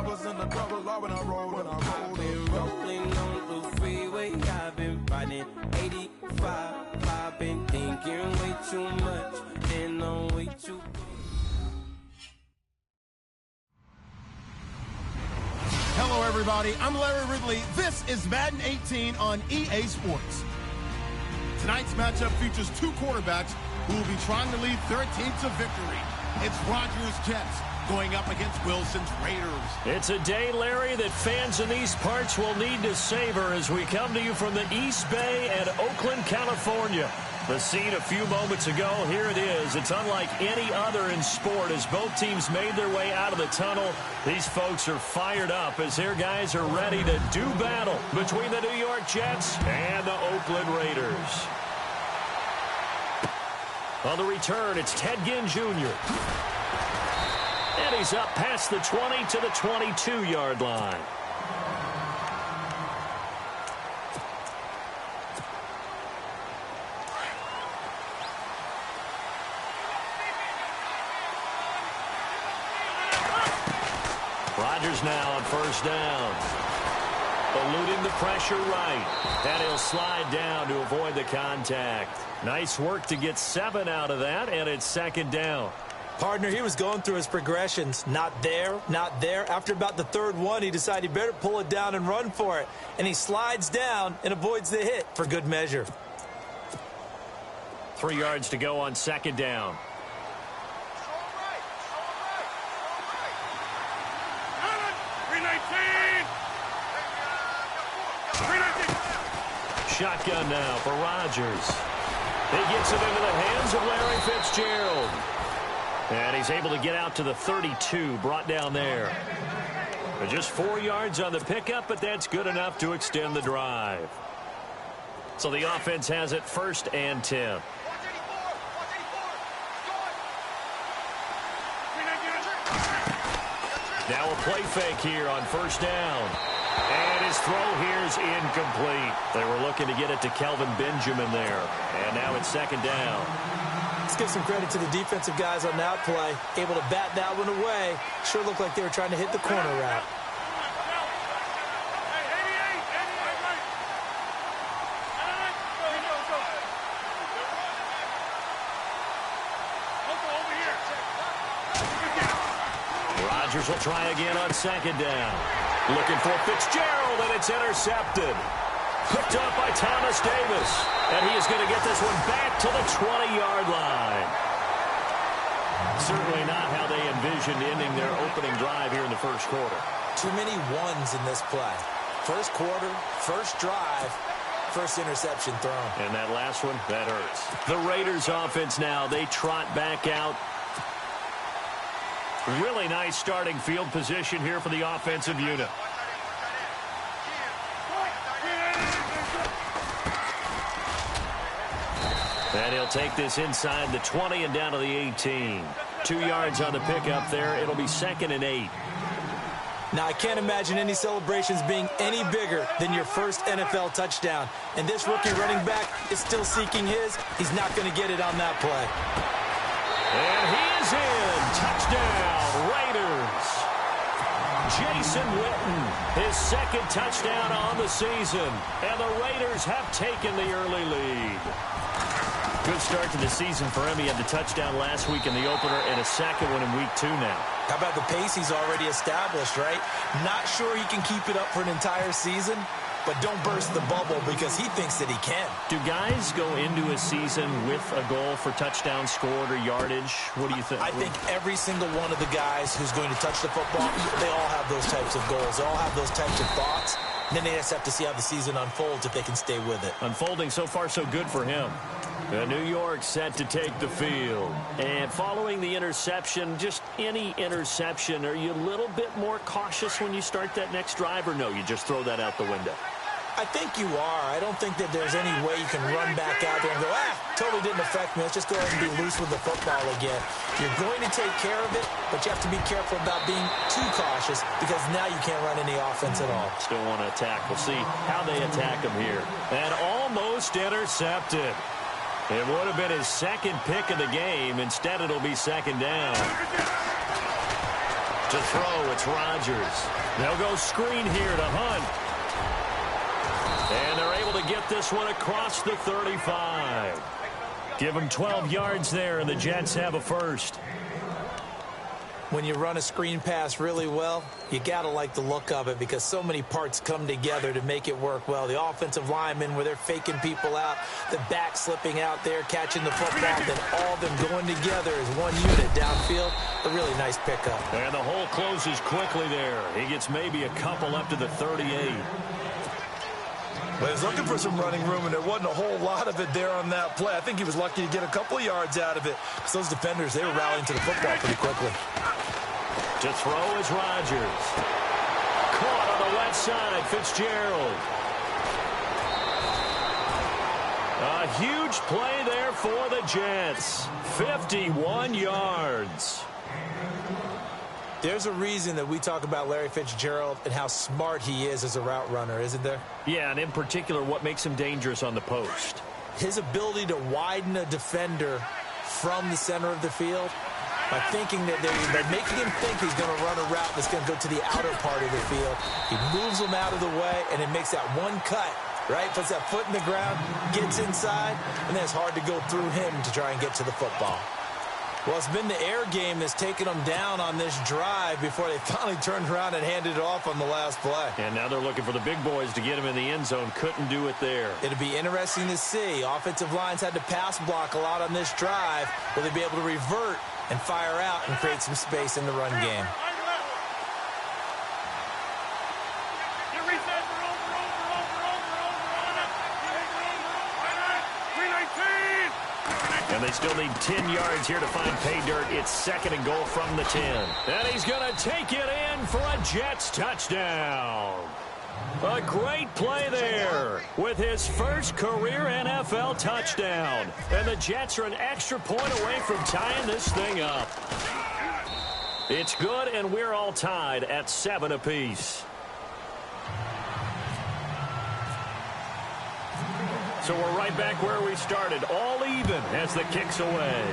was in the double law when I rolled. I've been rolling on the freeway. I've been riding 85. I've been thinking way too much, and I'm way too. Hello, everybody. I'm Larry Ridley. This is Madden 18 on EA Sports. Tonight's matchup features two quarterbacks who will be trying to lead their team to victory. It's Rodgers' Jets going up against Wilson's Raiders. It's a day, Larry, that fans in these parts will need to savor as we come to you from the East Bay and Oakland, California. The scene a few moments ago, here it is. It's unlike any other in sport as both teams made their way out of the tunnel. These folks are fired up as their guys are ready to do battle between the New York Jets and the Oakland Raiders. On the return, it's Ted Ginn Jr. And he's up past the 20 to the 22-yard line. Rodgers now on first down. Eluding the pressure right. And he'll slide down to avoid the contact. Nice work to get 7 out of that, and it's second down. Partner, he was going through his progressions. Not there, not there. After about the third one, he decided he better pull it down and run for it. And he slides down and avoids the hit for good measure. 3 yards to go on second down. Shotgun now for Rodgers. He gets it into the hands of Larry Fitzgerald. And he's able to get out to the 32, brought down there. But just 4 yards on the pickup, but that's good enough to extend the drive. So the offense has it 1st and 10. Now a play fake here on first down. And his throw here is incomplete. They were looking to get it to Kelvin Benjamin there. And now it's second down. Let's give some credit to the defensive guys on that play. Able to bat that one away. Sure looked like they were trying to hit the corner route. Rodgers will try again on second down. Looking for Fitzgerald, and it's intercepted. Picked up by Thomas Davis. And he is going to get this one back to the 20-yard line. Certainly not how they envisioned ending their opening drive here in the first quarter. Too many ones in this play. First quarter, first drive, first interception thrown. And that last one, that hurts. The Raiders offense now, they trot back out. Really nice starting field position here for the offensive unit. And he'll take this inside the 20 and down to the 18. 2 yards on the pickup there. It'll be 2nd and 8. Now, I can't imagine any celebrations being any bigger than your first NFL touchdown. And this rookie running back is still seeking his. He's not going to get it on that play. And he is in. Touchdown, Raiders. Jason Witten, his 2nd touchdown on the season. And the Raiders have taken the early lead. Good start to the season for him. He had the touchdown last week in the opener and a second one in week 2 now. How about the pace he's already established, right? Not sure he can keep it up for an entire season, but don't burst the bubble because he thinks that he can. Do guys go into a season with a goal for touchdown scored or yardage? What do you think? I think every single one of the guys who's going to touch the football, they all have those types of goals. They all have those types of thoughts. And then they just have to see how the season unfolds if they can stay with it. Unfolding so far so good for him. New York set to take the field. And following the interception, just any interception, are you a little bit more cautious when you start that next drive, or no, you just throw that out the window? I think you are. I don't think that there's any way you can run back out there and go, totally didn't affect me. Let's just go ahead and be loose with the football again. You're going to take care of it, but you have to be careful about being too cautious because now you can't run any offense at all. Still want to attack. We'll see how they attack him here. And almost intercepted. It would have been his 2nd pick of the game. Instead, it'll be 2nd down. To throw, it's Rodgers. They'll go screen here to Hunt. And they're able to get this one across the 35. Give them 12 yards there, and the Jets have a first. When you run a screen pass really well, you got to like the look of it because so many parts come together to make it work well. The offensive linemen, where they're faking people out, the back slipping out there, catching the football, then all of them going together as one unit downfield. A really nice pickup. And the hole closes quickly there. He gets maybe a couple up to the 38. Well, he was looking for some running room, and there wasn't a whole lot of it there on that play. I think he was lucky to get a couple of yards out of it. Because those defenders, they were rallying to the football pretty quickly. To throw is Rodgers. Caught on the left side, Fitzgerald. A huge play there for the Jets. 51 yards. There's a reason that we talk about Larry Fitzgerald and how smart he is as a route runner, isn't there? Yeah, and in particular, what makes him dangerous on the post. His ability to widen a defender from the center of the field by thinking that by making him think he's going to run a route that's going to go to the outer part of the field. He moves him out of the way, and it makes that one cut, right? Puts that foot in the ground, gets inside, and then it's hard to go through him to try and get to the football. Well, it's been the air game that's taken them down on this drive before they finally turned around and handed it off on the last play. And now they're looking for the big boys to get him in the end zone. Couldn't do it there. It'll be interesting to see. Offensive lines had to pass block a lot on this drive. Will they be able to revert and fire out and create some space in the run game? And they still need 10 yards here to find pay dirt. It's 2nd and goal from the 10. And he's going to take it in for a Jets touchdown. A great play there with his first career NFL touchdown. And the Jets are an extra point away from tying this thing up. It's good, and we're all tied at 7 apiece. So we're right back where we started, all even as the kick's away.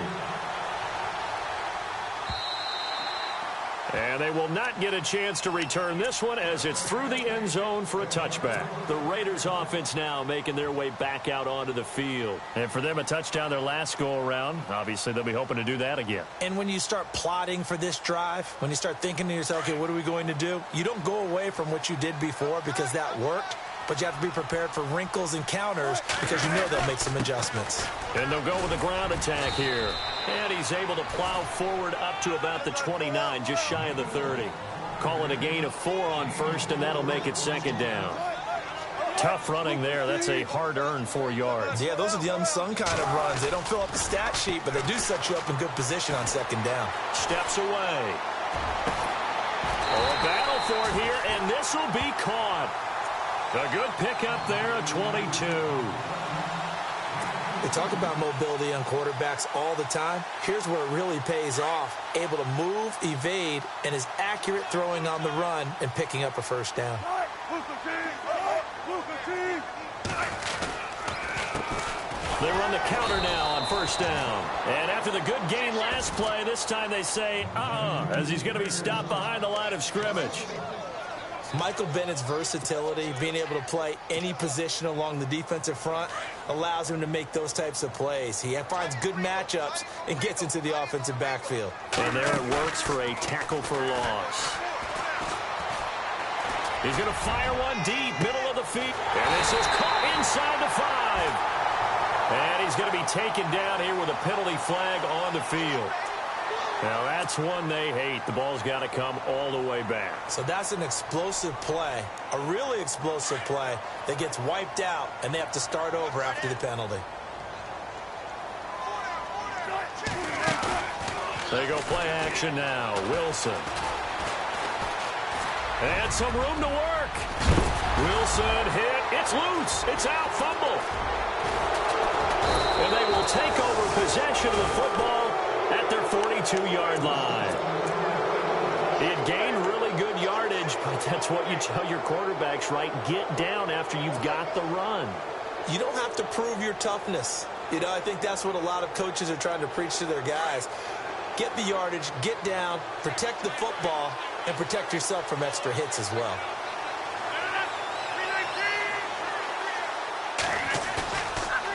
And they will not get a chance to return this one as it's through the end zone for a touchback. The Raiders offense now making their way back out onto the field. And for them, a touchdown their last go-around. Obviously, they'll be hoping to do that again. And when you start plotting for this drive, when you start thinking to yourself, okay, what are we going to do? You don't go away from what you did before because that worked. But you have to be prepared for wrinkles and counters because you know they'll make some adjustments. And they'll go with a ground attack here. And he's able to plow forward up to about the 29, just shy of the 30. Call it a gain of 4 on first, and that'll make it 2nd down. Tough running there. That's a hard-earned 4 yards. Yeah, those are the unsung kind of runs. They don't fill up the stat sheet, but they do set you up in good position on 2nd down. Steps away. Oh, a battle for it here, and this will be caught. A good pickup there, a 22. They talk about mobility on quarterbacks all the time. Here's where it really pays off. Able to move, evade, and is accurate throwing on the run and picking up a first down. They run the counter now on first down. And after the good gain last play, this time they say, as he's going to be stopped behind the line of scrimmage. Michael Bennett's versatility, being able to play any position along the defensive front, allows him to make those types of plays. He finds good matchups and gets into the offensive backfield. And there it works for a tackle for loss. He's going to fire one deep, middle of the field. And this is caught inside the 5. And he's going to be taken down here with a penalty flag on the field. Now, that's one they hate. The ball's got to come all the way back. So that's an explosive play, a really explosive play that gets wiped out, and they have to start over after the penalty. They go play action now. Wilson. And some room to work. Wilson hit. It's loose. It's out. Fumble. And they will take over possession of the football at their 42-yard line. It gained really good yardage, but that's what you tell your quarterbacks, right? Get down after you've got the run. You don't have to prove your toughness. You know, I think that's what a lot of coaches are trying to preach to their guys. get the yardage, get down, protect the football, and protect yourself from extra hits as well.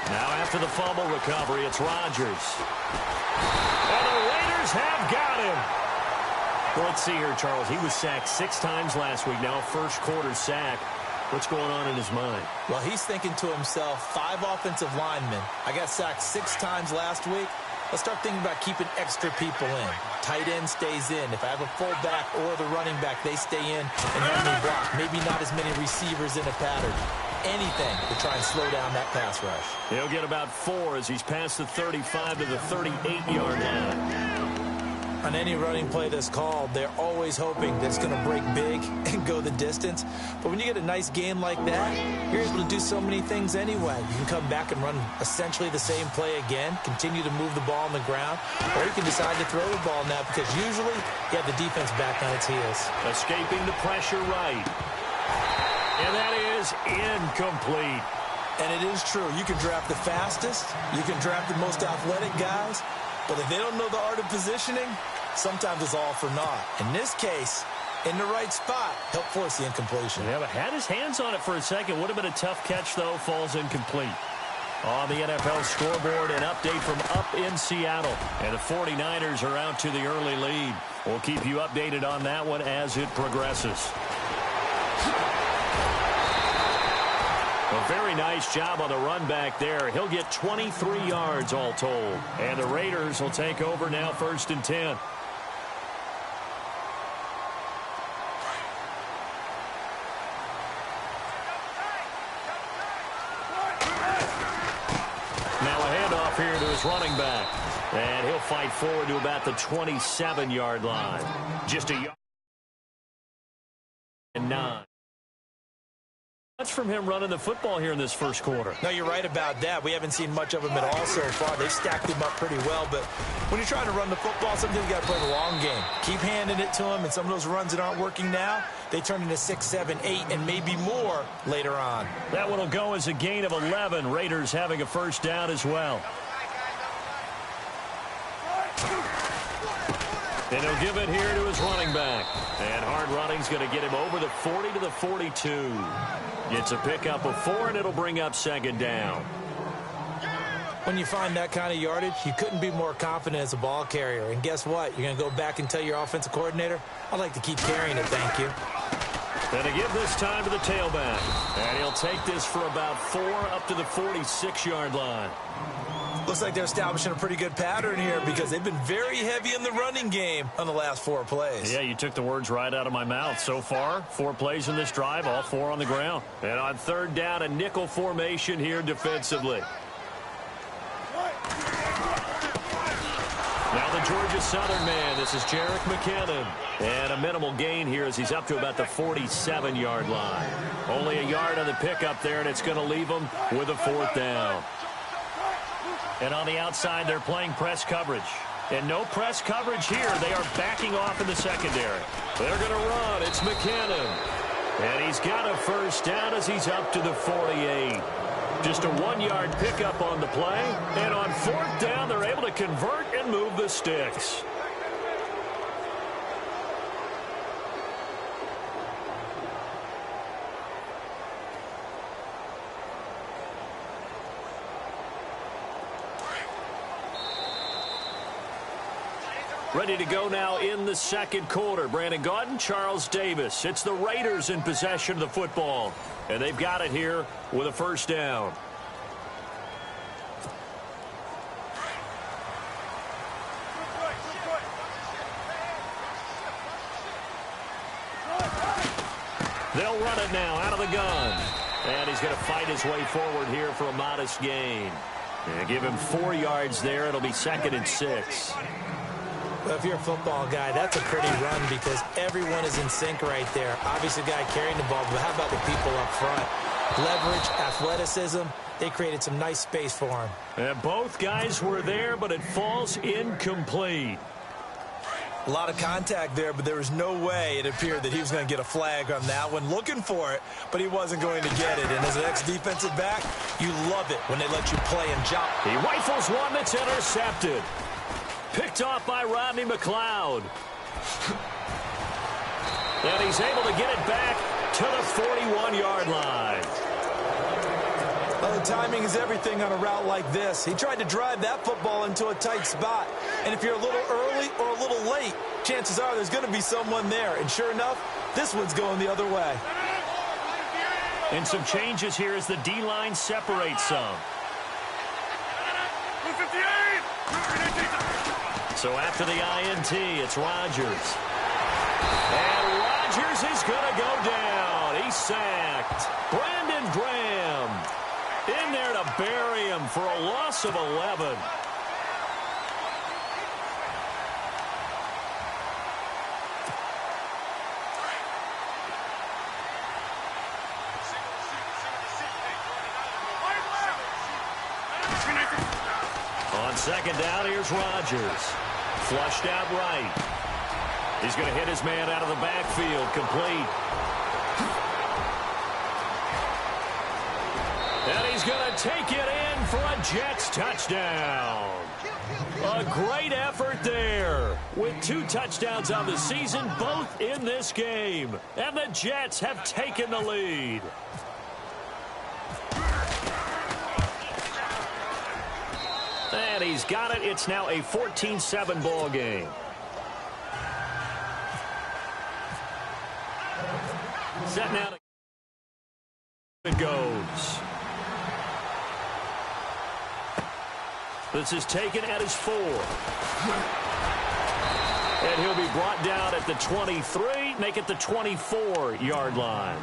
Now after the fumble recovery, it's Rodgers. And the Raiders have got him. Well, let's see here, Charles. He was sacked 6 times last week. Now a first-quarter sack. What's going on in his mind? Well, he's thinking to himself, 5 offensive linemen. I got sacked 6 times last week. Let's start thinking about keeping extra people in. Tight end stays in. If I have a fullback or the running back, they stay in and help me block. Maybe not as many receivers in a pattern. Anything to try and slow down that pass rush. He'll get about 4 as he's past the 35 to the 38-yard line. On any running play that's called, they're always hoping that it's going to break big and go the distance. But when you get a nice game like that, you're able to do so many things anyway. You can come back and run essentially the same play again, continue to move the ball on the ground, or you can decide to throw the ball now because usually you have the defense back on its heels. Escaping the pressure right. And that is incomplete. And it is true. You can draft the fastest. You can draft the most athletic guys. But if they don't know the art of positioning, sometimes it's all for naught. In this case, in the right spot, help force the incompletion. Yeah, but had his hands on it for a second. Would have been a tough catch, though. Falls incomplete. On the NFL scoreboard, an update from up in Seattle. And the 49ers are out to the early lead. We'll keep you updated on that one as it progresses. A very nice job on the run back there. He'll get 23 yards all told. And the Raiders will take over now 1st and 10. Now a handoff here to his running back. And he'll fight forward to about the 27-yard line. Just a yard and 9. Much from him running the football here in this first quarter. No, you're right about that. We haven't seen much of him at all so far. They've stacked him up pretty well, but when you're trying to run the football, sometimes you got to play the long game. Keep handing it to him, and some of those runs that aren't working now, they turn into 6, 7, 8, and maybe more later on. That one will go as a gain of 11. Raiders having a first down as well. And he'll give it here to his running back. And hard running's going to get him over the 40 to the 42. Gets a pickup of 4, and it'll bring up 2nd down. When you find that kind of yardage, you couldn't be more confident as a ball carrier. And guess what? You're going to go back and tell your offensive coordinator, I'd like to keep carrying it, thank you. And to give this time to the tailback. And he'll take this for about 4 up to the 46-yard line. Looks like they're establishing a pretty good pattern here because they've been very heavy in the running game on the last 4 plays. Yeah, you took the words right out of my mouth. So far, 4 plays in this drive, all 4 on the ground. And on 3rd down, a nickel formation here defensively. Now the Georgia Southern man, this is Jerick McKinnon. And a minimal gain here as he's up to about the 47-yard line. Only a yard on the pickup there, and it's going to leave him with a 4th down. And on the outside, they're playing press coverage. And no press coverage here. They are backing off in the secondary. They're going to run. It's McKinnon. And he's got a first down as he's up to the 48. Just a 1-yard pickup on the play. And on 4th down, they're able to convert and move the sticks. Ready to go now in the 2nd quarter. Brandon Gaudin, Charles Davis. It's the Raiders in possession of the football. And they've got it here with a first down. They'll run it now out of the gun. And he's going to fight his way forward here for a modest gain. And give him 4 yards there. It'll be 2nd and 6. Well, if you're a football guy, that's a pretty run because everyone is in sync right there. Obviously, the guy carrying the ball, but how about the people up front? Leverage, athleticism, they created some nice space for him. And both guys were there, but it falls incomplete. A lot of contact there, but there was no way it appeared that he was going to get a flag on that one. Looking for it, but he wasn't going to get it. And as an ex-defensive back, you love it when they let you play and jump. He rifles one that's intercepted. Picked off by Rodney McLeod. And he's able to get it back to the 41-yard line. Well, the timing is everything on a route like this. He tried to drive that football into a tight spot. And if you're a little early or a little late, chances are there's going to be someone there. And sure enough, this one's going the other way. And some changes here as the D-line separates some. So after the INT, it's Rodgers. And Rodgers is going to go down. He's sacked. Brandon Graham in there to bury him for a loss of 11. On second down, here's Rodgers. Flushed out right. He's going to hit his man out of the backfield. Complete. And he's going to take it in for a Jets touchdown. A great effort there. With 2 touchdowns on the season, both in this game. And the Jets have taken the lead. And he's got it. It's now a 14-7 ball game. Set now. It goes. This is taken at his 4. And he'll be brought down at the 23, make it the 24-yard line.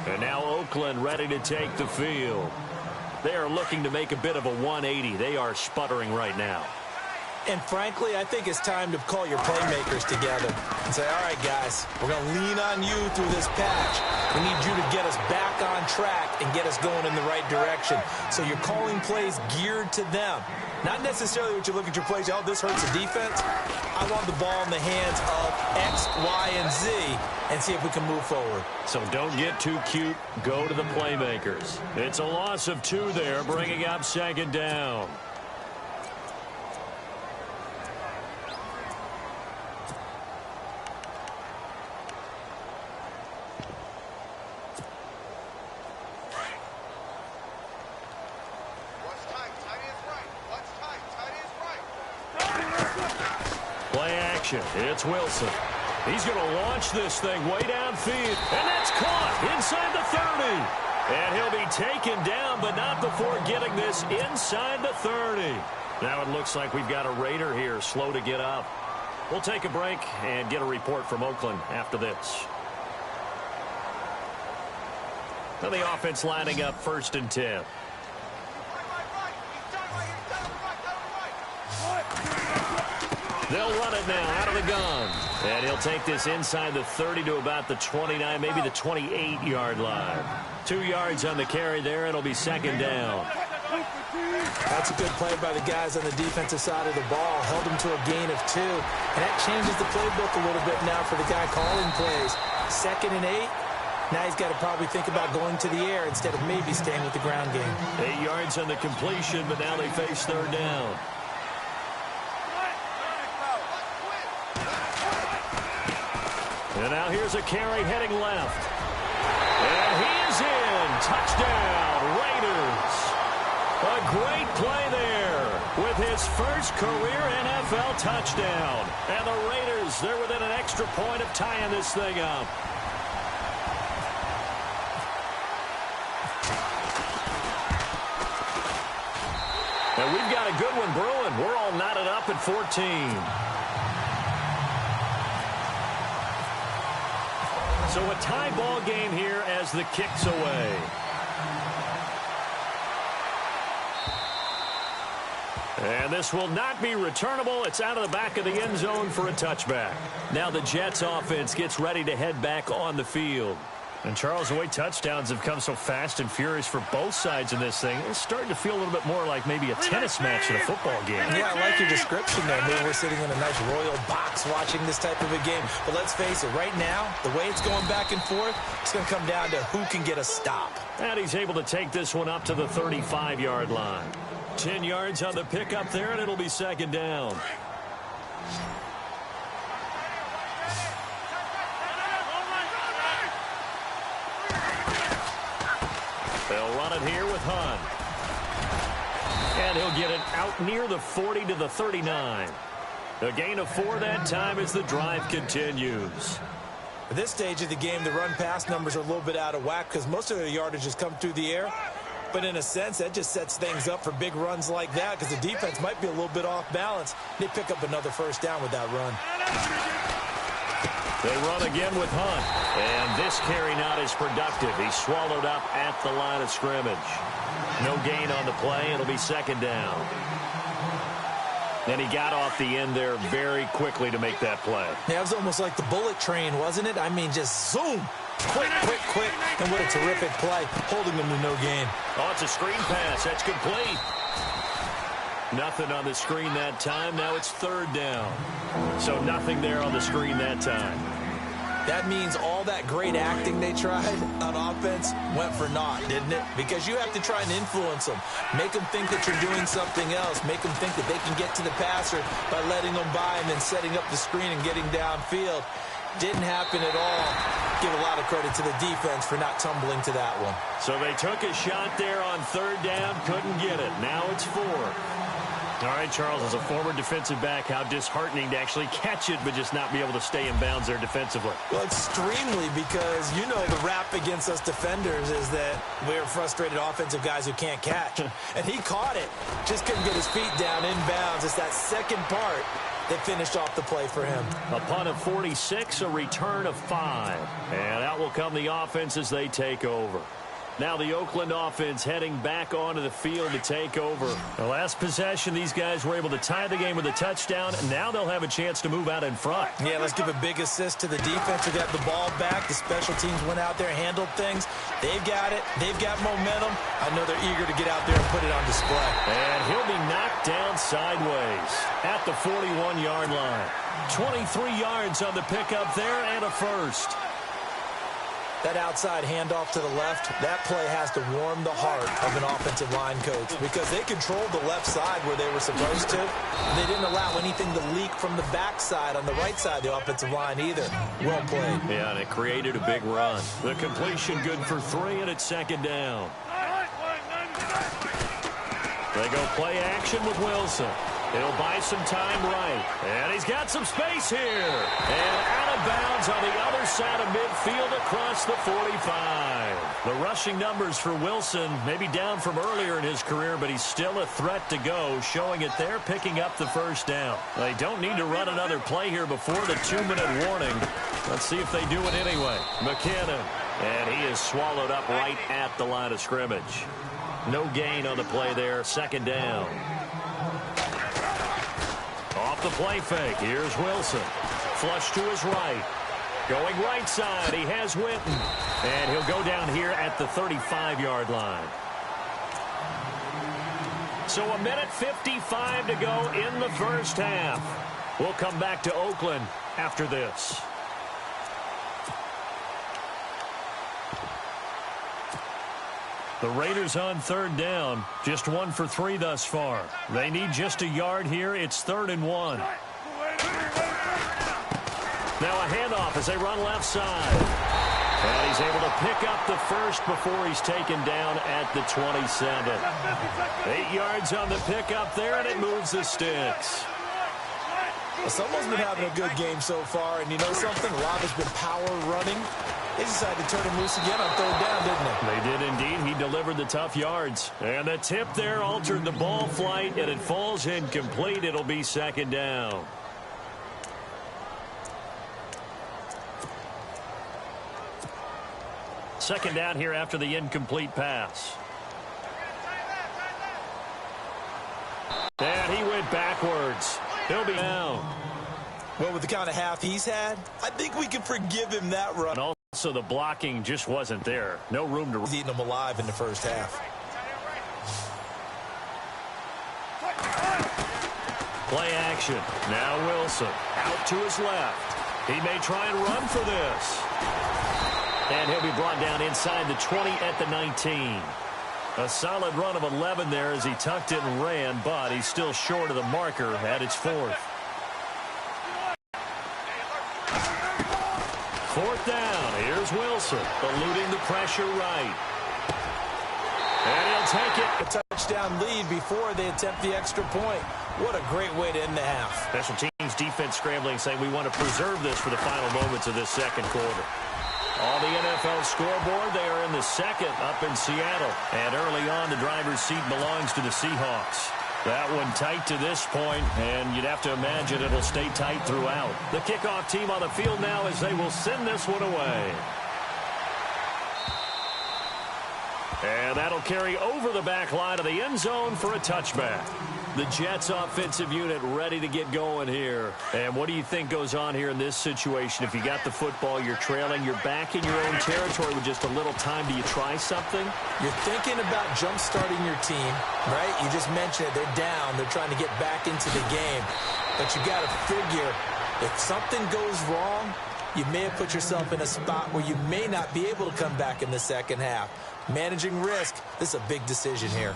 And now Oakland ready to take the field. They are looking to make a bit of a 180. They are sputtering right now. And frankly, I think it's time to call your playmakers together and say, all right, guys, we're going to lean on you through this patch. We need you to get us back on track and get us going in the right direction. So you're calling plays geared to them. Not necessarily what you look at your plays, oh, this hurts the defense. I want the ball in the hands of X, Y, and Z and see if we can move forward. So don't get too cute. Go to the playmakers. It's a loss of 2 there, bringing up second down. It's Wilson. He's going to launch this thing way downfield. And that's caught inside the 30. And he'll be taken down, but not before getting this inside the 30. Now it looks like we've got a Raider here, slow to get up. We'll take a break and get a report from Oakland after this. Now the offense lining up 1st and 10. They'll run it now out of the gun. And he'll take this inside the 30 to about the 29, maybe the 28-yard line. 2 yards on the carry there. It'll be second down. That's a good play by the guys on the defensive side of the ball. Held them to a gain of 2. And that changes the playbook a little bit now for the guy calling plays. 2nd and 8. Now he's got to probably think about going to the air instead of maybe staying with the ground game. 8 yards on the completion, but now they face 3rd down. And now here's a carry heading left. And he is in. Touchdown, Raiders. A great play there with his first career NFL touchdown. And the Raiders, they're within an extra point of tying this thing up. And we've got a good one brewing. We're all knotted up at 14. So a tie ball game here as the kick's away. And this will not be returnable. It's out of the back of the end zone for a touchback. Now the Jets offense gets ready to head back on the field. And Charles, the way touchdowns have come so fast and furious for both sides in this thing, it's starting to feel a little bit more like maybe a tennis match in a football game. Yeah, I like your description there. Maybe we're sitting in a nice royal box watching this type of a game. But let's face it, right now, the way it's going back and forth, it's going to come down to who can get a stop. And he's able to take this one up to the 35-yard line. 10 yards on the pickup there, and it'll be second down. They'll run it here with Hunt. And he'll get it out near the 40 to the 39. A gain of 4 that time as the drive continues. At this stage of the game, the run-pass numbers are a little bit out of whack because most of their yardage has come through the air. But in a sense, that just sets things up for big runs like that because the defense might be a little bit off balance. They pick up another first down with that run. They run again with Hunt. And this carry not as productive. He's swallowed up at the line of scrimmage. No gain on the play. It'll be second down. And he got off the end there very quickly to make that play. Yeah, it was almost like the bullet train, wasn't it? I mean, just zoom. Quick, quick, quick. And what a terrific play, holding them to no gain. Oh, it's a screen pass. That's complete. Nothing on the screen that time. Now it's third down. So nothing there on the screen that time. That means all that great acting they tried on offense went for naught, didn't it? Because you have to try and influence them. Make them think that you're doing something else. Make them think that they can get to the passer by letting them by and then setting up the screen and getting downfield. Didn't happen at all. Give a lot of credit to the defense for not tumbling to that one. So they took a shot there on third down, couldn't get it. Now it's 4. All right, Charles, as a former defensive back, how disheartening to actually catch it but just not be able to stay in bounds there defensively. Well, extremely, because you know the rap against us defenders is that we're frustrated offensive guys who can't catch. And he caught it, just couldn't get his feet down in bounds. It's that second part that finished off the play for him. A punt of 46, a return of 5. And out will come the offense as they take over. Now the Oakland offense heading back onto the field to take over. The last possession, these guys were able to tie the game with a touchdown, and now they'll have a chance to move out in front. Yeah, let's give a big assist to the defense who got the ball back. The special teams went out there, handled things. They've got it. They've got momentum. I know they're eager to get out there and put it on display. And he'll be knocked down sideways at the 41-yard line. 23 yards on the pickup there and a first. That outside handoff to the left, that play has to warm the heart of an offensive line coach because they controlled the left side where they were supposed to. They didn't allow anything to leak from the backside on the right side of the offensive line either. Well played. Yeah, and it created a big run. The completion good for 3, and it's second down. They go play action with Wilson. He'll buy some time right. And he's got some space here. And out of bounds on the other side of midfield across the 45. The rushing numbers for Wilson may be down from earlier in his career, but he's still a threat to go, showing it there, picking up the first down. They don't need to run another play here before the 2-minute warning. Let's see if they do it anyway. McKinnon. And he is swallowed up right at the line of scrimmage. No gain on the play there. Second down. Off the play fake. Here's Wilson. Flush to his right. Going right side. He has Witten. And he'll go down here at the 35-yard line. So 1:55 to go in the first half. We'll come back to Oakland after this. The Raiders on third down. Just 1 for 3 thus far. They need just a yard here. It's 3rd and 1. Now a handoff as they run left side. And he's able to pick up the first before he's taken down at the 27. 8 yards on the pickup there, and it moves the sticks. Well, someone's been having a good game so far, and you know something? A lot has been power running. They decided to turn him loose again on third down, didn't they? They did indeed. He delivered the tough yards. And the tip there altered the ball flight, and it falls incomplete. It'll be second down. Second down here after the incomplete pass. And he went backwards. He'll be down. Well, with the kind of half he's had, I think we can forgive him that run. And also the blocking just wasn't there. No room to... He's eating them alive in the first half. Play action. Now Wilson out to his left. He may try and run for this. And he'll be brought down inside the 20 at the 19. A solid run of 11 there as he tucked it and ran, but he's still short of the marker at its 4th. 4th down. Here's Wilson, eluding the pressure right. And he'll take it. A touchdown lead before they attempt the extra point. What a great way to end the half. Special teams defense scrambling, saying we want to preserve this for the final moments of this second quarter. On the NFL scoreboard, they are in the second up in Seattle. And early on, the driver's seat belongs to the Seahawks. That one tight to this point, and you'd have to imagine it'll stay tight throughout. The kickoff team on the field now as they will send this one away. And that'll carry over the back line of the end zone for a touchback. The Jets offensive unit ready to get going here. And what do you think goes on here in this situation? If you got the football, you're trailing, you're back in your own territory with just a little time. Do you try something? You're thinking about jump-starting your team, right? You just mentioned it. They're down. They're trying to get back into the game. But you got to figure if something goes wrong, you may have put yourself in a spot where you may not be able to come back in the second half. Managing risk, this is a big decision here.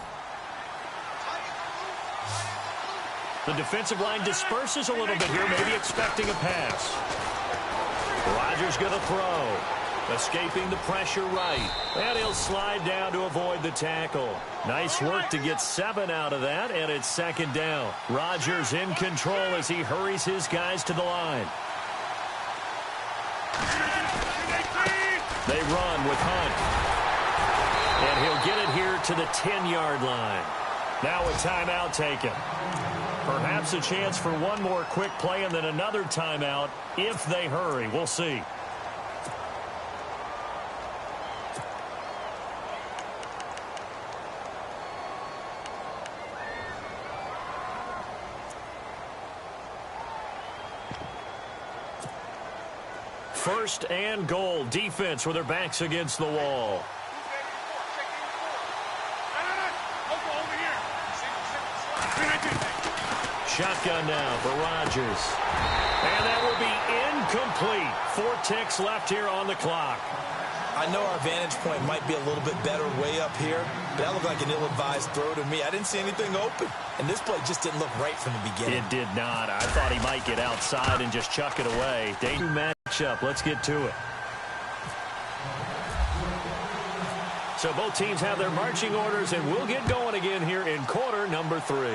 The defensive line disperses a little bit here, maybe expecting a pass. Rodgers going to throw. Escaping the pressure right. And he'll slide down to avoid the tackle. Nice work to get 7 out of that, and it's 2nd down. Rodgers in control as he hurries his guys to the line. They run with Hunt. And he'll get it here to the 10-yard line. Now a timeout taken. Perhaps a chance for one more quick play and then another timeout if they hurry. We'll see. First and goal. Defense with their backs against the wall. Shotgun now for Rodgers. And that will be incomplete. 4 ticks left here on the clock. I know our vantage point might be a little bit better way up here, but that looked like an ill-advised throw to me. I didn't see anything open, and this play just didn't look right from the beginning. It did not. I thought he might get outside and just chuck it away. Dangerous matchup. Let's get to it. So both teams have their marching orders, and we'll get going again here in quarter number 3.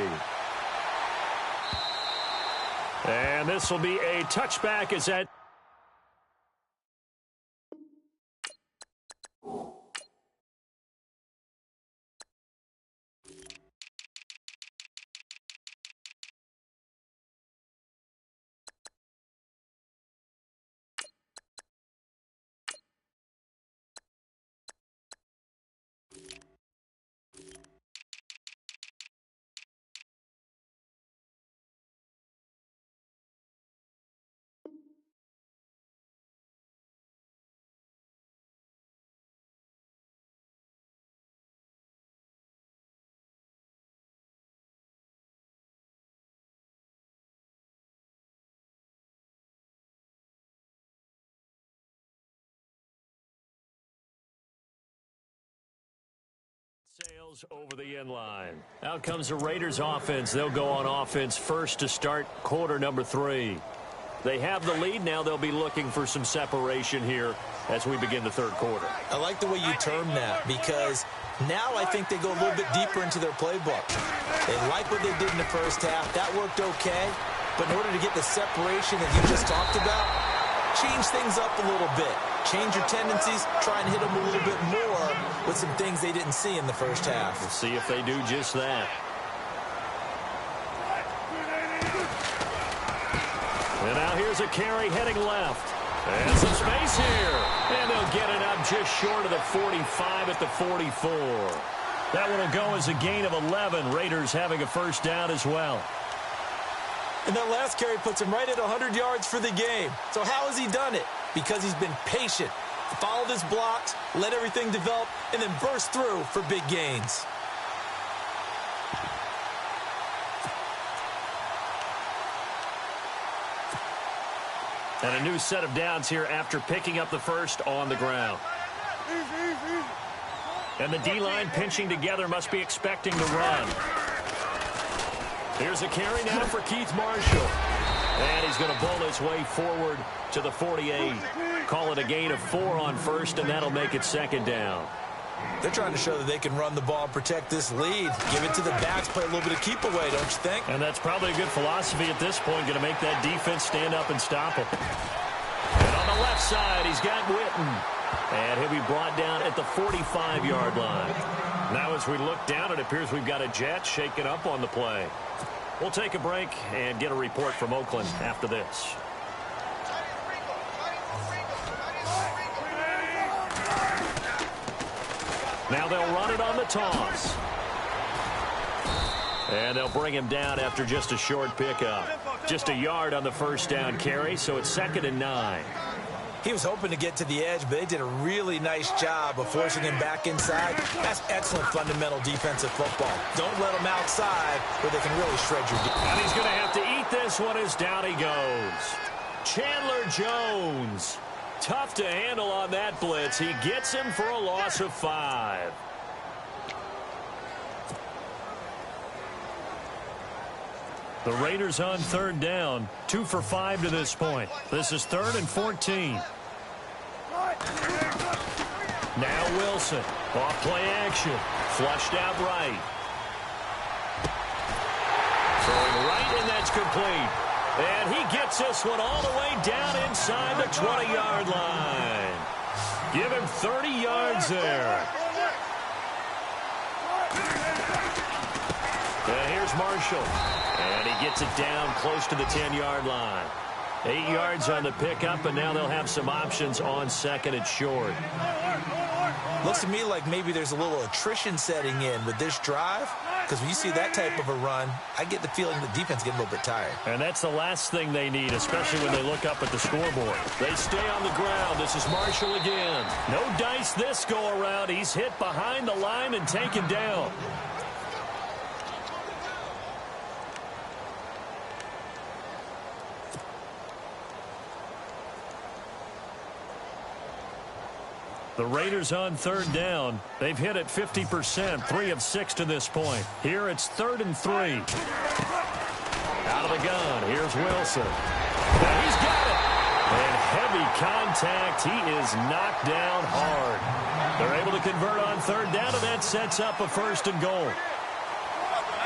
And this will be a touchback as that. Sails over the end line. Out comes the Raiders offense. They'll go on offense first to start quarter number 3. They have the lead. Now they'll be looking for some separation here as we begin the third quarter. I like the way you term that because now I think they go a little bit deeper into their playbook. They like what they did in the first half. That worked okay. But in order to get the separation that you just talked about, change things up a little bit. Change your tendencies, try and hit them a little bit more with some things they didn't see in the first half. We'll see if they do just that. And now here's a carry heading left. And some space here. And they'll get it up just short of the 45 at the 44. That one will go as a gain of 11. Raiders having a first down as well. And that last carry puts him right at 100 yards for the game. So how has he done it? Because he's been patient, followed his blocks, let everything develop, and then burst through for big gains. And a new set of downs here after picking up the first on the ground. And the D-line pinching together must be expecting to run. Here's a carry now for Keith Marshall. And he's going to bowl his way forward to the 48. Call it a gain of 4 on first, and that'll make it second down. They're trying to show that they can run the ball and protect this lead. Give it to the backs, play a little bit of keep away, don't you think? And that's probably a good philosophy at this point, going to make that defense stand up and stop him. And on the left side, he's got Witten. And he'll be brought down at the 45-yard line. Now as we look down, it appears we've got a Jet shaken up on the play. We'll take a break and get a report from Oakland after this. Now they'll run it on the toss. And they'll bring him down after just a short pickup. Just a yard on the first down carry, so it's 2nd and 9. He was hoping to get to the edge, but they did a really nice job of forcing him back inside. That's excellent fundamental defensive football. Don't let him outside where they can really shred your defense. And he's going to have to eat this one as down he goes. Chandler Jones. Tough to handle on that blitz. He gets him for a loss of 5. The Raiders on 3rd down. 2 for 5 to this point. This is 3rd and 14. Now Wilson. Off play action. Flushed out right. Throwing right, and that's complete. And he gets this one all the way down inside the 20-yard line. Give him 30 yards there. And here's Marshall. And he gets it down close to the 10-yard line. 8 yards on the pickup, and now they'll have some options on 2nd and short. Looks to me like maybe there's a little attrition setting in with this drive, because when you see that type of a run, I get the feeling the defense gets a little bit tired. And that's the last thing they need, especially when they look up at the scoreboard. They stay on the ground. This is Marshall again. No dice this go-around. He's hit behind the line and taken down. The Raiders on 3rd down. They've hit it 50%, 3 of 6 to this point. Here it's 3rd and 3. Out of the gun, here's Wilson. And he's got it. And heavy contact. He is knocked down hard. They're able to convert on 3rd down, and that sets up a 1st and goal.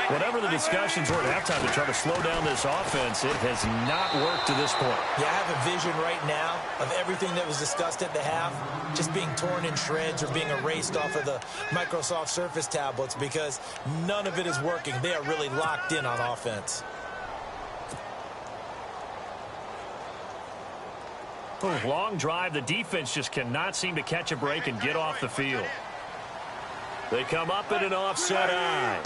Whatever the discussions were at halftime to try to slow down this offense, it has not worked to this point. Yeah, I have a vision right now of everything that was discussed at the half just being torn in shreds or being erased off of the Microsoft Surface tablets because none of it is working. They are really locked in on offense. Long drive. The defense just cannot seem to catch a break and get off the field. They come up in an offset eye.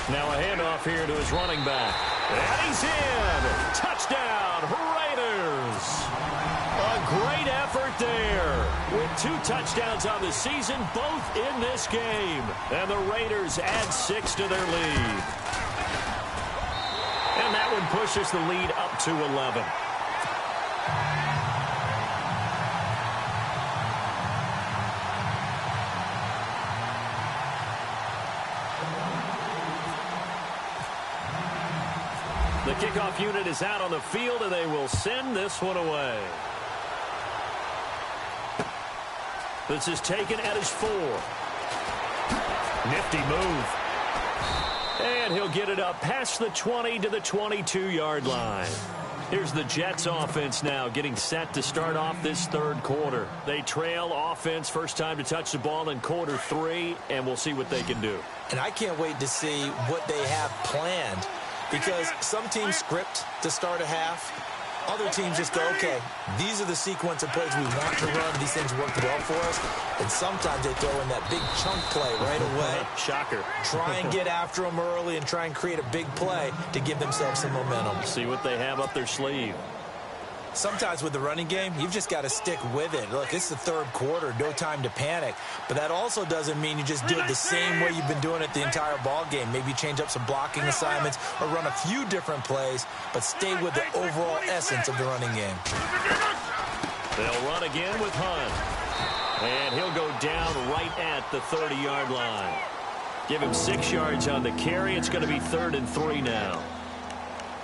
Now a handoff here to his running back. And he's in. Touchdown, Raiders. A great effort there. With 2 touchdowns on the season, both in this game. And the Raiders add 6 to their lead. And that one pushes the lead up to 11. The kickoff unit is out on the field, and they will send this one away. This is taken at his 4. Nifty move. And he'll get it up past the 20 to the 22-yard line. Here's the Jets offense now getting set to start off this 3rd quarter. They trail offense, first time to touch the ball in quarter 3, and we'll see what they can do. And I can't wait to see what they have planned. Because some teams script to start a half. Other teams just go, okay, these are the sequence of plays we want to run. These things worked well for us. And sometimes they throw in that big chunk play right away. Shocker. Try and get after them early and try and create a big play to give themselves some momentum. See what they have up their sleeve. Sometimes with the running game, you've just got to stick with it. Look, it's the 3rd quarter, no time to panic. But that also doesn't mean you just do it the same way you've been doing it the entire ball game. Maybe change up some blocking assignments or run a few different plays, but stay with the overall essence of the running game. They'll run again with Hunt. And he'll go down right at the 30-yard line. Give him 6 yards on the carry. It's going to be 3rd and 3 now.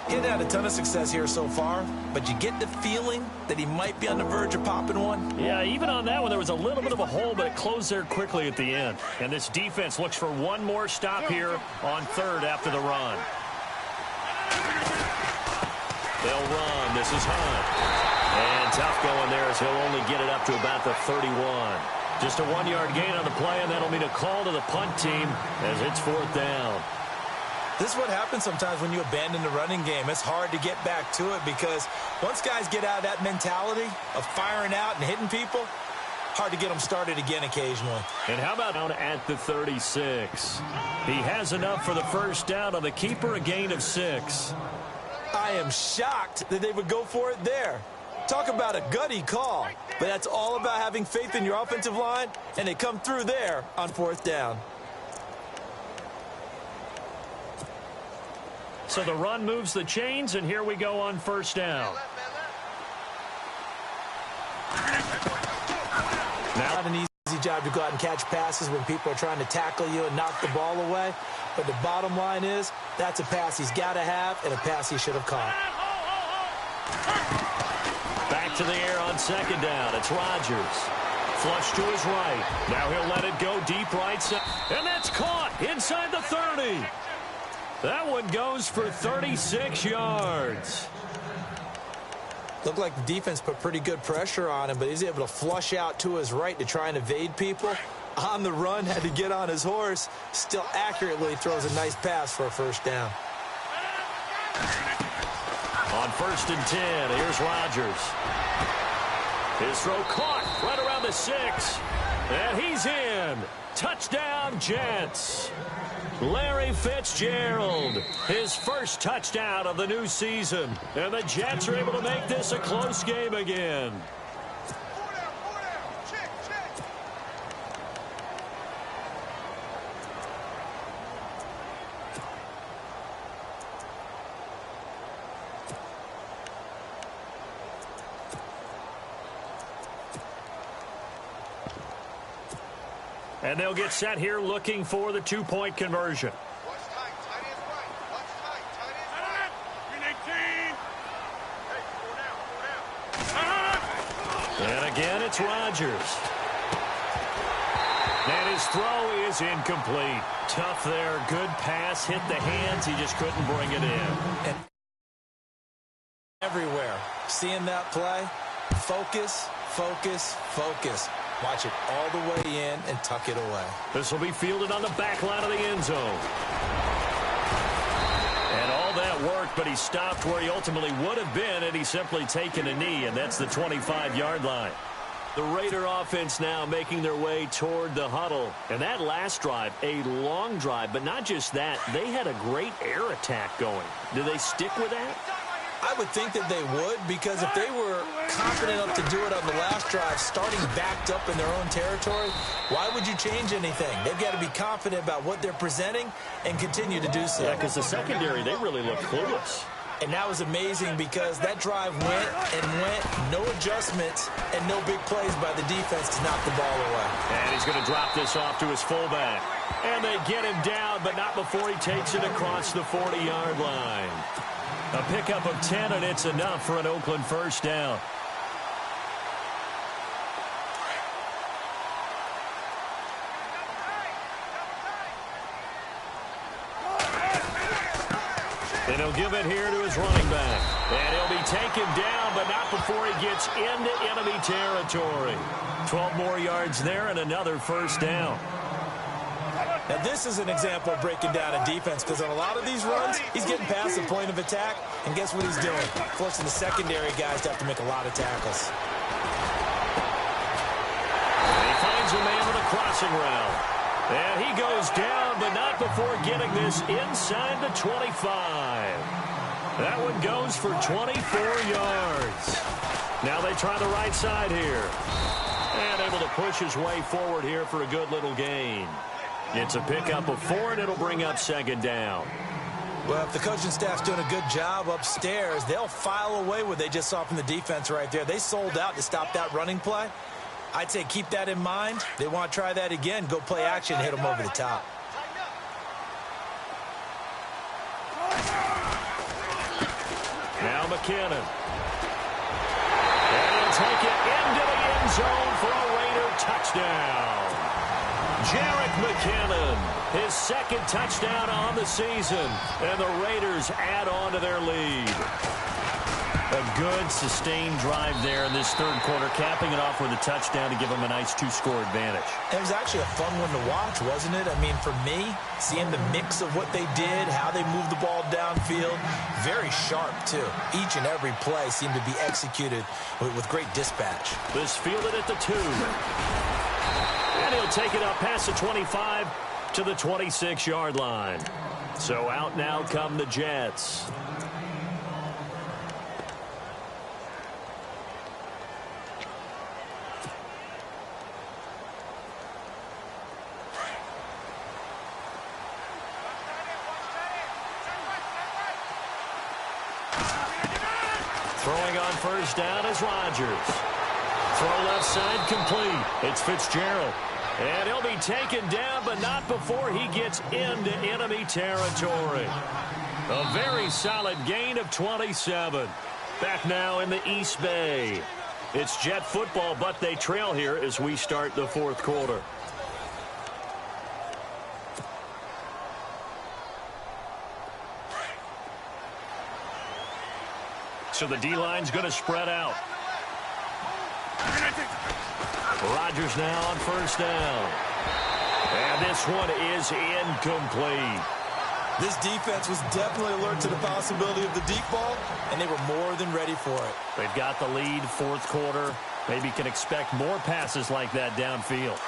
He hadn't had a ton of success here so far, but you get the feeling that he might be on the verge of popping one. Yeah, even on that one, there was a little bit of a hole, but it closed there quickly at the end. And this defense looks for one more stop here on third after the run. They'll run. This is Hunt. And tough going there as he'll only get it up to about the 31. Just a 1-yard gain on the play, and that'll mean a call to the punt team as it's fourth down. This is what happens sometimes when you abandon the running game. It's hard to get back to it because once guys get out of that mentality of firing out and hitting people, hard to get them started again occasionally. And how about down at the 36? He has enough for the first down on the keeper, a gain of 6. I am shocked that they would go for it there. Talk about a gutty call, but that's all about having faith in your offensive line, and they come through there on fourth down. So the run moves the chains, and here we go on first down. Now, not an easy job to go out and catch passes when people are trying to tackle you and knock the ball away, but the bottom line is that's a pass he's got to have and a pass he should have caught. Back to the air on second down. It's Rodgers. Flush to his right. Now he'll let it go deep right side. And that's caught inside the 30. That one goes for 36 yards. Looked like the defense put pretty good pressure on him, but he's able to flush out to his right to try and evade people. On the run, had to get on his horse. Still accurately throws a nice pass for a first down. On first and 10, here's Rodgers. His throw caught right around the 6. And he's in. Touchdown, Jets. Larry Fitzgerald, his first touchdown of the new season. And the Jets are able to make this a close game again. And they'll get set here looking for the two-point conversion. Watch tight, tight ends right. Watch tight, tight ends right. Green 18. Hey, 4 down. And again, it's Rodgers. And his throw is incomplete. Tough there. Good pass. Hit the hands. He just couldn't bring it in. And everywhere. Seeing that play, focus, focus, focus. Watch it all the way in and tuck it away. This will be fielded on the back line of the end zone. And all that worked, but he stopped where he ultimately would have been had he simply taken a knee, and that's the 25-yard line. The Raider offense now making their way toward the huddle. And that last drive, a long drive, but not just that, they had a great air attack going. Do they stick with that? I would think that they would, because if they were confident enough to do it on the last drive, starting backed up in their own territory, why would you change anything? They've got to be confident about what they're presenting and continue to do so. Yeah, because the secondary, they really look clueless. And that was amazing because that drive went and went, no adjustments and no big plays by the defense to knock the ball away. And he's going to drop this off to his fullback. And they get him down, but not before he takes it across the 40-yard line. A pickup of 10, and it's enough for an Oakland first down. And he'll give it here to his running back. And he'll be taken down, but not before he gets into enemy territory. 12 more yards there and another first down. Now, this is an example of breaking down a defense, because on a lot of these runs, he's getting past the point of attack, and guess what he's doing? Forcing the secondary guys to have to make a lot of tackles. And he finds a man with a crossing route. And he goes down, but not before getting this inside the 25. That one goes for 24 yards. Now they try the right side here. And able to push his way forward here for a good little gain. It's a pickup of 4, and it'll bring up second down. Well, if the coaching staff's doing a good job upstairs, they'll file away what they just saw from the defense right there. They sold out to stop that running play. I'd say keep that in mind. They want to try that again. Go play action and hit them over the top. McKinnon. And he'll take it into the end zone for a Raider touchdown. Jerick McKinnon, his second touchdown on the season, and the Raiders add on to their lead. A good, sustained drive there in this third quarter, capping it off with a touchdown to give them a nice two-score advantage. It was actually a fun one to watch, wasn't it? I mean, for me, seeing the mix of what they did, how they moved the ball downfield, very sharp, too. Each and every play seemed to be executed with great dispatch. This fielded at the 2. And he'll take it up past the 25 to the 26-yard line. So out now come the Jets. Throwing on first down is Rodgers. Throw left side complete. It's Fitzgerald. And he'll be taken down, but not before he gets into enemy territory. A very solid gain of 27. Back now in the East Bay. It's Jet football, but they trail here as we start the fourth quarter. So the D-line's going to spread out. Rodgers now on first down. And this one is incomplete. This defense was definitely alert to the possibility of the deep ball, and they were more than ready for it. They've got the lead, fourth quarter. Maybe can expect more passes like that downfield.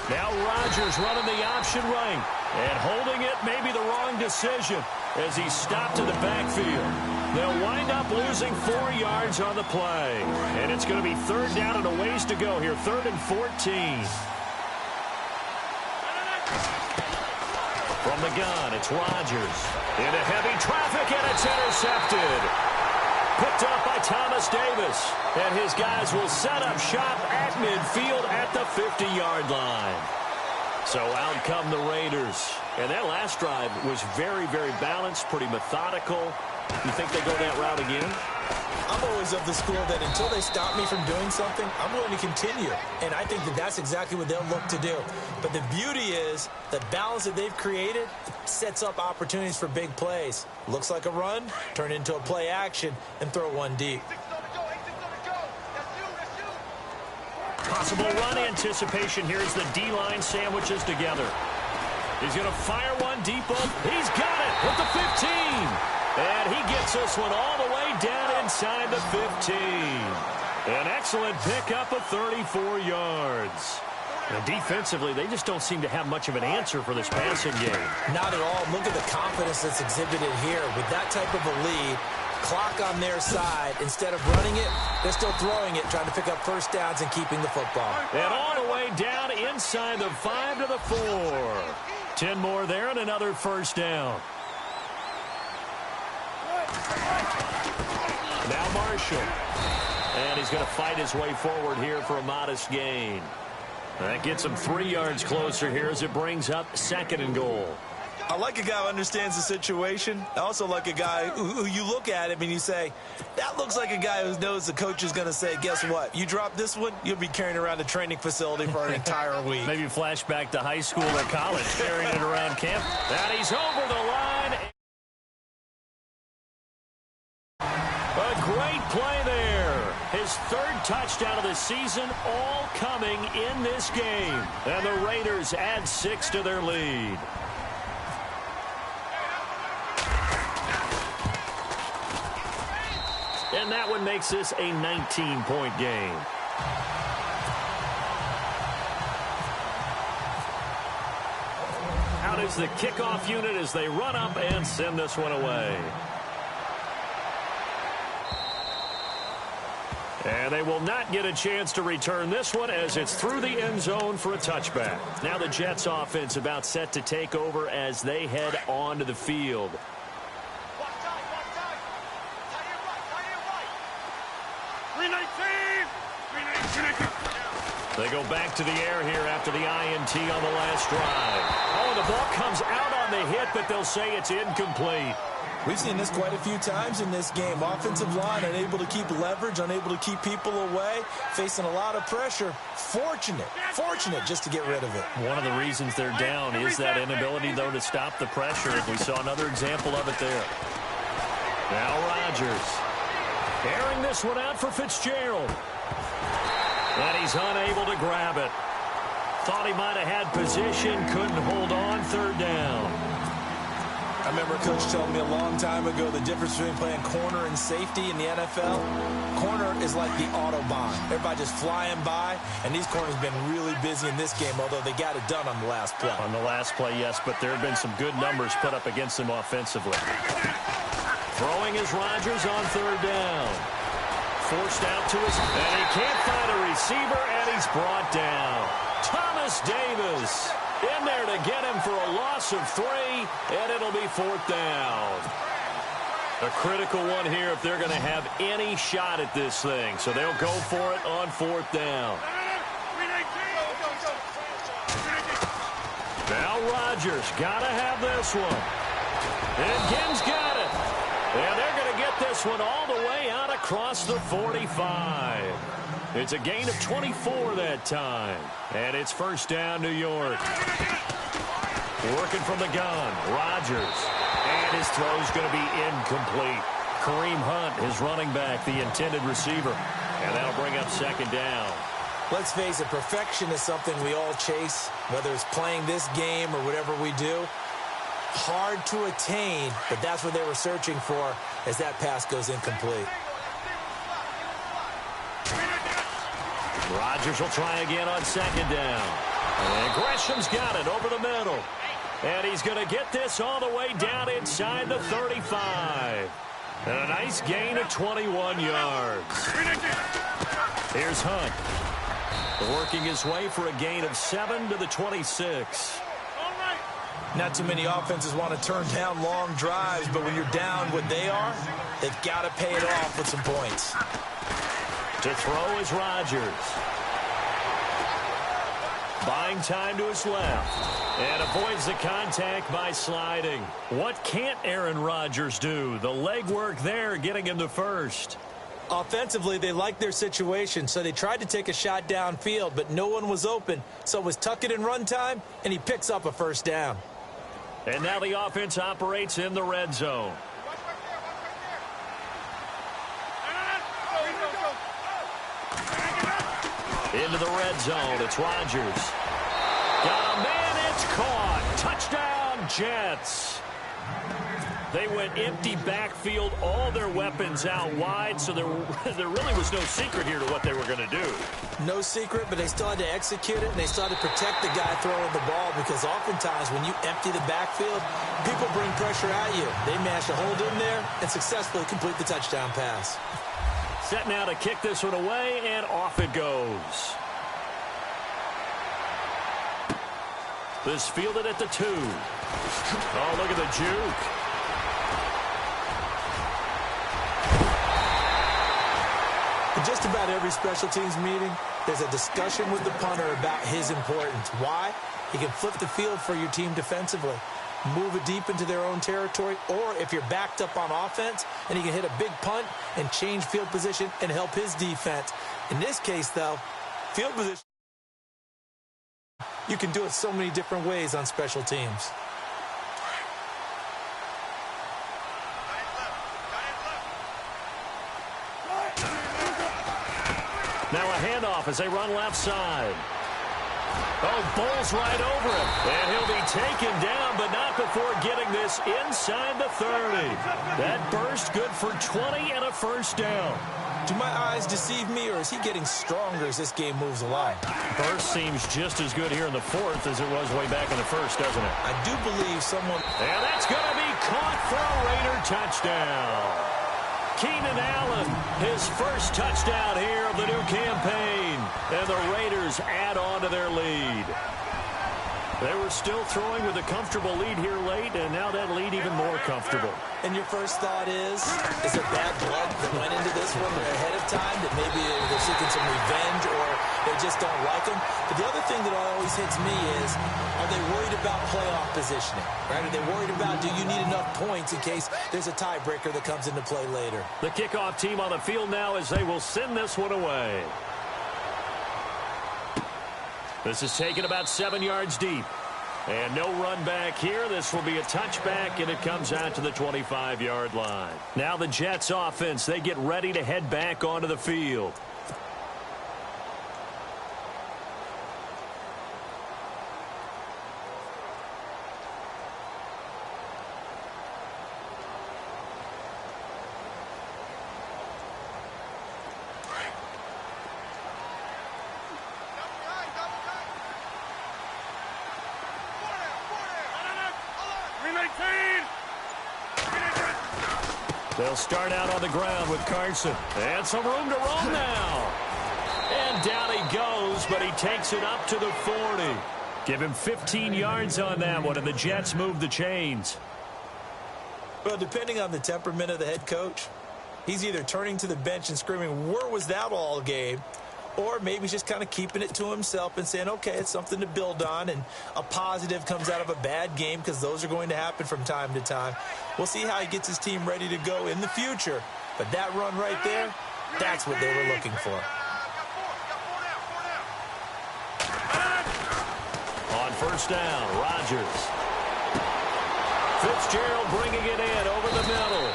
Now Rodgers running the option right. And holding it may be the wrong decision as he's stopped in the backfield. They'll wind up losing 4 yards on the play. And it's going to be third down and a ways to go here. 3rd and 14. From the gun, it's Rodgers. Into heavy traffic, and it's intercepted. Picked up by Thomas Davis. And his guys will set up shop at midfield at the 50-yard line. So out come the Raiders. And that last drive was very, very balanced, pretty methodical. You think they go that route again? I'm always of the school that until they stop me from doing something, I'm willing to continue. And I think that that's exactly what they'll look to do. But the beauty is the balance that they've created sets up opportunities for big plays. Looks like a run, turn into a play action, and throw one deep. Possible run anticipation here as the D-line sandwiches together. He's going to fire one deep up. He's got it with the 15. And he gets this one all the way down inside the 15. An excellent pickup of 34 yards. And defensively, they just don't seem to have much of an answer for this passing game. Not at all. Look at the confidence that's exhibited here. With that type of a lead, clock on their side, instead of running it, they're still throwing it, trying to pick up first downs and keeping the football. And all the way down inside the 5 to the 4. 10 more there and another first down. Now Marshall. And he's going to fight his way forward here for a modest gain. That gets him 3 yards closer here as it brings up 2nd and goal. I like a guy who understands the situation. I also like a guy who you look at him and you say, that looks like a guy who knows the coach is going to say, guess what? You drop this one, you'll be carrying around a training facility for an entire week. Maybe flashback to high school or college, carrying it around camp. And he's over the line. A great play there. His 3rd touchdown of the season, all coming in this game. And the Raiders add 6 to their lead. And that one makes this a 19-point game. Out is the kickoff unit as they run up and send this one away. And they will not get a chance to return this one as it's through the end zone for a touchback. Now the Jets offense about set to take over as they head onto the field. They go back to the air here after the INT on the last drive. Oh, the ball comes out on the hit, but they'll say it's incomplete. We've seen this quite a few times in this game. Offensive line unable to keep leverage, unable to keep people away, facing a lot of pressure. Fortunate just to get rid of it. One of the reasons they're down is that inability, though, to stop the pressure. We saw another example of it there. Now Rodgers airing this one out for Fitzgerald. And he's unable to grab it. Thought he might have had position, couldn't hold on, third down. I remember Coach telling me a long time ago the difference between playing corner and safety in the NFL. Corner is like the Autobahn. Everybody just flying by, and these corners have been really busy in this game, although they got it done on the last play. On the last play, yes, but there have been some good numbers put up against them offensively. Throwing is Rodgers on third down. Forced out to his, and he can't find a receiver, and he's brought down. Thomas Davis in there to get him for a loss of 3, and it'll be fourth down. A critical one here if they're going to have any shot at this thing. So they'll go for it on fourth down. Now Rodgers got to have this one. And Gibbs got it. And they're going to get this one all the way out across the 45. It's a gain of 24 that time. And it's first down, New York. Working from the gun, Rodgers. And his throw's going to be incomplete. Kareem Hunt, his running back, the intended receiver. And that'll bring up second down. Let's face it, perfection is something we all chase, whether it's playing this game or whatever we do. Hard to attain, but that's what they were searching for as that pass goes incomplete. Rodgers will try again on second down. And Gresham's got it over the middle. And he's going to get this all the way down inside the 35. And a nice gain of 21 yards. Here's Hunt. Working his way for a gain of 7 to the 26. Not too many offenses want to turn down long drives, but when you're down what they are, they've got to pay it off with some points. To throw is Rodgers. Buying time to his left. And avoids the contact by sliding. What can't Aaron Rodgers do? The legwork there getting him the first. Offensively, they liked their situation, so they tried to take a shot downfield, but no one was open. So it was tuck it in run time, and he picks up a first down. And now the offense operates in the red zone. Into the red zone, it's Rodgers. Got a man, it's caught. Touchdown, Jets. They went empty backfield, all their weapons out wide, so there really was no secret here to what they were going to do. No secret, but they still had to execute it, and they still had to protect the guy throwing the ball, because oftentimes when you empty the backfield, people bring pressure at you. They managed to hold in there and successfully complete the touchdown pass. Set now to kick this one away, and off it goes. This fielded at the 2. Oh, look at the juke. In just about every special teams meeting, there's a discussion with the punter about his importance. Why? He can flip the field for your team defensively, move it deep into their own territory, or if you're backed up on offense, and he can hit a big punt and change field position and help his defense. In this case, though, field position, you can do it so many different ways on special teams. Now a handoff as they run left side. Oh, bowls right over him. And he'll be taken down, but not before getting this inside the 30. That burst good for 20 and a first down. Do my eyes deceive me, or is he getting stronger as this game moves along? Burst seems just as good here in the fourth as it was way back in the first, doesn't it? I do believe someone... And that's going to be caught for a Raider touchdown. Keenan Allen, his first touchdown here of the new campaign. And the Raiders add on to their lead. They were still throwing with a comfortable lead here late, and now that lead even more comfortable. And your first thought is there bad blood that went into this one ahead of time, that maybe they're seeking some revenge, or They just don't like them. But the other thing that always hits me is, are they worried about playoff positioning? Right? Are they worried about, do you need enough points in case there's a tiebreaker that comes into play later? The kickoff team on the field now as they will send this one away. This is taken about 7 yards deep. And no run back here. This will be a touchback, and it comes out to the 25-yard line. Now the Jets offense, they get ready to head back onto the field. They'll start out on the ground with Carson. And some room to roam now. And down he goes, but he takes it up to the 40. Give him 15 yards on that one, and the Jets move the chains. Well, depending on the temperament of the head coach, he's either turning to the bench and screaming, where was that all game? Or maybe he's just kind of keeping it to himself and saying, okay, it's something to build on, and a positive comes out of a bad game because those are going to happen from time to time. We'll see how he gets his team ready to go in the future. But that run right there, that's what they were looking for. On first down, Rodgers. Fitzgerald bringing it in over the middle.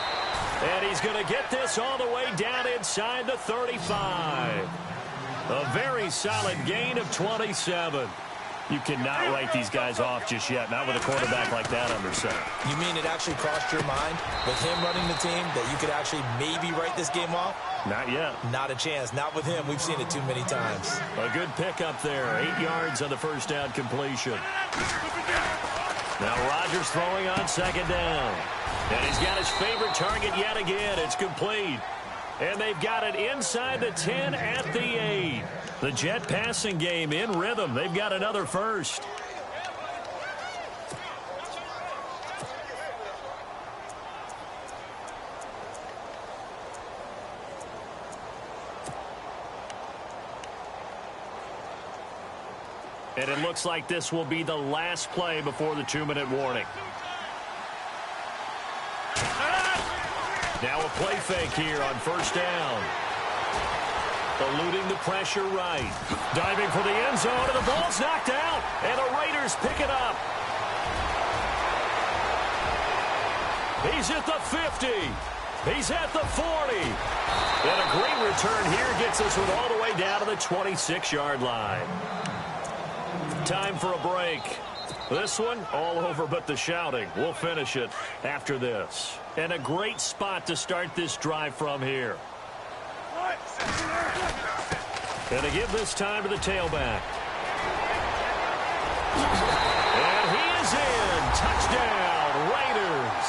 And he's going to get this all the way down inside the 35. A very solid gain of 27. You cannot write these guys off just yet, not with a quarterback like that under center. You mean it actually crossed your mind with him running the team that you could actually maybe write this game off? Not yet. Not a chance. Not with him. We've seen it too many times. A good pickup there. 8 yards on the first down completion. Now Rodgers throwing on second down. And he's got his favorite target yet again. It's complete. And they've got it inside the 10 at the 8. The Jet passing game in rhythm. They've got another first. And it looks like this will be the last play before the 2-minute warning. Now a play fake here on first down. Eluding the pressure right. Diving for the end zone, and the ball's knocked out. And the Raiders pick it up. He's at the 50. He's at the 40. And a great return here gets this one all the way down to the 26-yard line. Time for a break. This one, all over but the shouting. We'll finish it after this. And a great spot to start this drive from here. And to give this time to the tailback. And he is in. Touchdown, Raiders.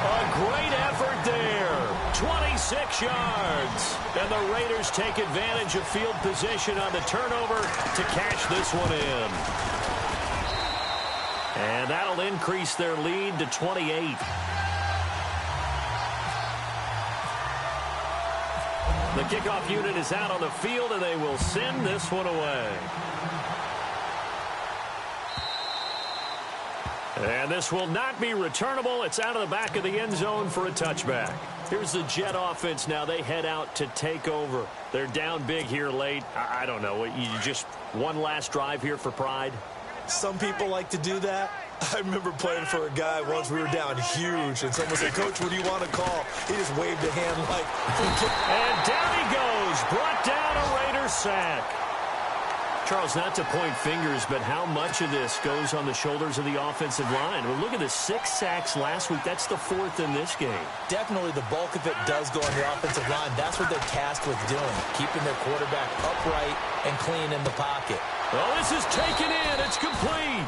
A great effort there. 26 yards. And the Raiders take advantage of field position on the turnover to cash this one in. And that'll increase their lead to 28. The kickoff unit is out on the field, and they will send this one away. And this will not be returnable. It's out of the back of the end zone for a touchback. Here's the Jet offense now. They head out to take over. They're down big here late. I don't know. You just one last drive here for pride? Some people like to do that. I remember playing for a guy once. We were down huge, and someone said, Coach, what do you want to call? He just waved a hand like... And down he goes. Brought down a Raiders sack. Charles, not to point fingers, but how much of this goes on the shoulders of the offensive line? Well, look at the 6 sacks last week. That's the 4th in this game. Definitely the bulk of it does go on the offensive line. That's what they're tasked with doing, keeping their quarterback upright and clean in the pocket. Well, this is taken in. It's complete.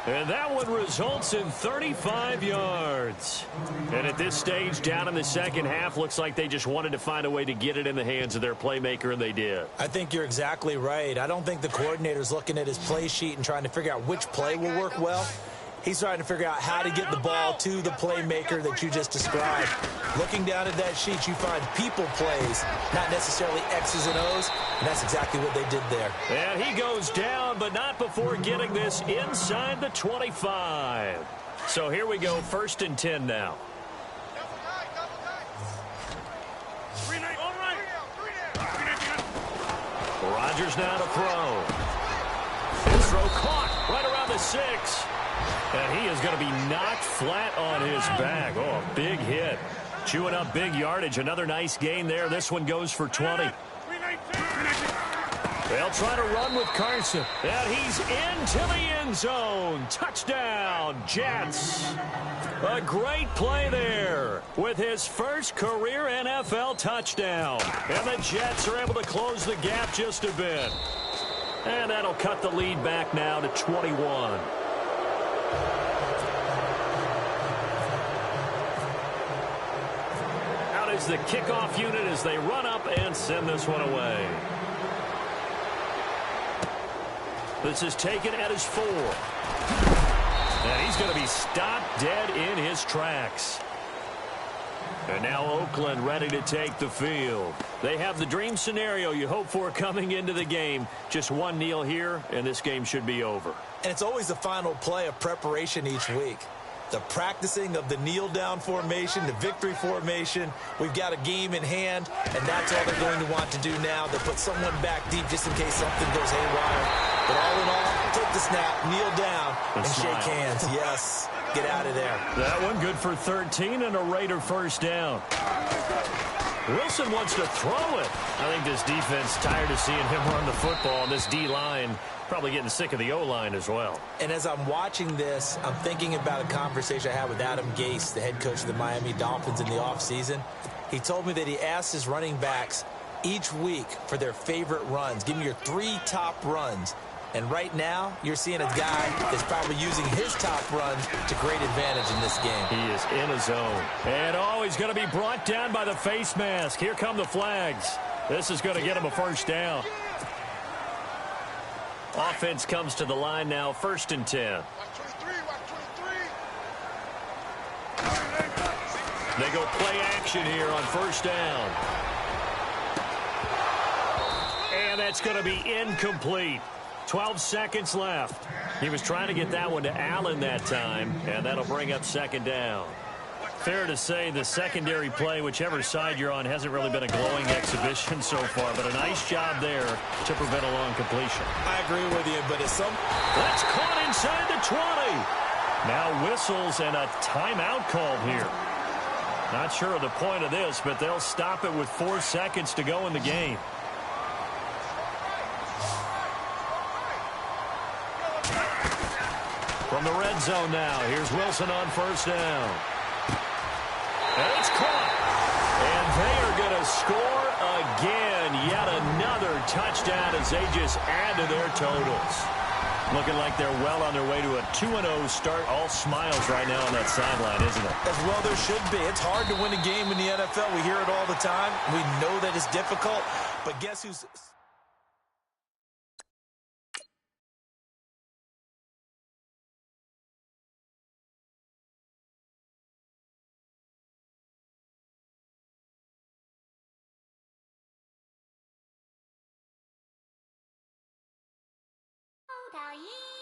And that one results in 35 yards. And at this stage, down in the second half, looks like they just wanted to find a way to get it in the hands of their playmaker, and they did. I think you're exactly right. I don't think the coordinator's looking at his play sheet and trying to figure out which play will work well. He's trying to figure out how to get the ball to the playmaker that you just described. Looking down at that sheet, you find people plays, not necessarily X's and O's, and that's exactly what they did there. And he goes down, but not before getting this inside the 25. So here we go, 1st and 10 now. Rodgers now to throw. His throw caught right around the 6. And he is going to be knocked flat on his back. Oh, a big hit. Chewing up big yardage. Another nice gain there. This one goes for 20. They'll try to run with Carson. And he's into the end zone. Touchdown, Jets. A great play there with his first career NFL touchdown. And the Jets are able to close the gap just a bit. And that'll cut the lead back now to 21. Out is the kickoff unit as they run up and send this one away. This is taken at his 4. And he's going to be stopped dead in his tracks. And now Oakland ready to take the field. They have the dream scenario you hope for coming into the game. Just one kneel here, and this game should be over. And it's always the final play of preparation each week. The practicing of the kneel-down formation, the victory formation. We've got a game in hand, and that's all they're going to want to do now. They put someone back deep just in case something goes haywire. But all in all, take the snap, kneel down, and shake hands. Yes, get out of there. That one good for 13 and a Raider first down. Wilson wants to throw it. I think this defense tired of seeing him run the football, and this D-line probably getting sick of the O-line as well. And as I'm watching this, I'm thinking about a conversation I had with Adam Gase, the head coach of the Miami Dolphins in the offseason. He told me that he asked his running backs each week for their favorite runs. Give me your 3 top runs. And right now, you're seeing a guy that's probably using his top runs to great advantage in this game. He is in a zone. And he's going to be brought down by the face mask. Here come the flags. This is going to get him a first down. Offense comes to the line now, 1st and 10. They go play action here on 1st down. And that's going to be incomplete. 12 seconds left. He was trying to get that one to Allen that time, and that'll bring up 2nd down. Fair to say the secondary play, whichever side you're on, hasn't really been a glowing exhibition so far, but a nice job there to prevent a long completion. I agree with you, but it's That's caught inside the 20. Now whistles and a timeout called here. Not sure of the point of this, but they'll stop it with 4 seconds to go in the game. From the red zone now, here's Wilson on 1st down. And it's caught. And they are going to score again. Yet another touchdown as they just add to their totals. Looking like they're well on their way to a 2-0 start. All smiles right now on that sideline, isn't it? As well there should be. It's hard to win a game in the NFL. We hear it all the time. We know that it's difficult. But guess who's...讨厌。